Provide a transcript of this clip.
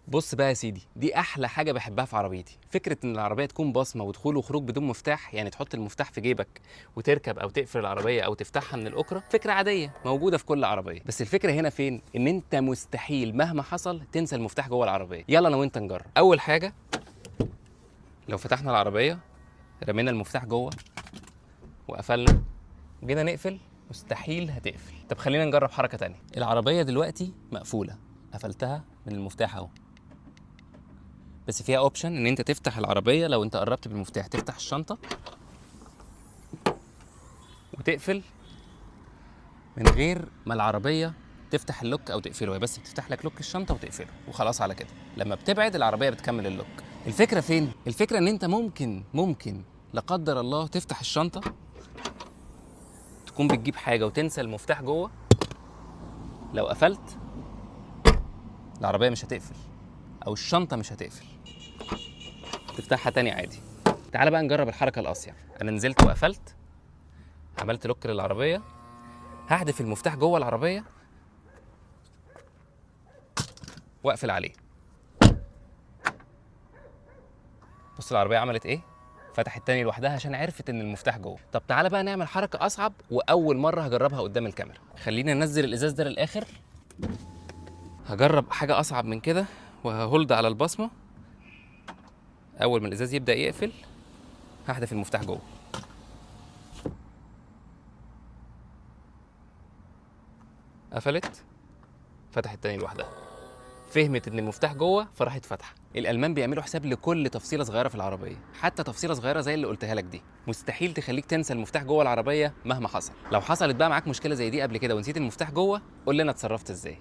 بص بقى يا سيدي، دي احلى حاجه بحبها في عربيتي. فكره ان العربيه تكون باصمه ودخول وخروج بدون مفتاح، يعني تحط المفتاح في جيبك وتركب او تقفل العربيه او تفتحها من الاكره. فكره عاديه موجوده في كل عربيه، بس الفكره هنا فين؟ ان انت مستحيل مهما حصل تنسى المفتاح جوه العربيه. يلا انا وانت نجرب. اول حاجه، لو فتحنا العربيه رمينا المفتاح جوه وقفلنا وجينا نقفل، مستحيل هتقفل. طب خلينا نجرب حركه تانية. العربيه دلوقتي مقفوله، قفلتها من المفتاح اهو، بس فيها اوبشن ان انت تفتح العربيه. لو انت قربت بالمفتاح تفتح الشنطه وتقفل من غير ما العربيه تفتح اللوك او تقفله، هي بس بتفتح لك لوك الشنطه وتقفله وخلاص. على كده لما بتبعد العربيه بتكمل اللوك. الفكره فين؟ الفكره ان انت ممكن لا قدر الله تفتح الشنطه، تكون بتجيب حاجه وتنسى المفتاح جوه. لو قفلت العربيه مش هتقفل او الشنطه مش هتقفل، تفتحها تاني عادي. تعال بقى نجرب الحركه الاصيع. انا نزلت وقفلت، عملت لوك للعربيه، هحذف المفتاح جوه العربيه واقفل عليه. بص العربيه عملت ايه؟ فتحت تاني لوحدها عشان عرفت ان المفتاح جوه. طب تعالى بقى نعمل حركه اصعب واول مره هجربها قدام الكاميرا. خلينا ننزل الازاز ده للاخر. هجرب حاجه اصعب من كده وههولد على البصمه. اول ما الازاز يبدا يقفل هحذف المفتاح جوه. قفلت، فتحت تاني لوحدها. فهمت ان المفتاح جوه فراحت فاتحه. الالمان بيعملوا حساب لكل تفصيله صغيره في العربيه، حتى تفصيله صغيره زي اللي قلتها لك دي مستحيل تخليك تنسى المفتاح جوه العربيه مهما حصل. لو حصلت بقى معاك مشكله زي دي قبل كده ونسيت المفتاح جوه، قول لنا اتصرفت ازاي.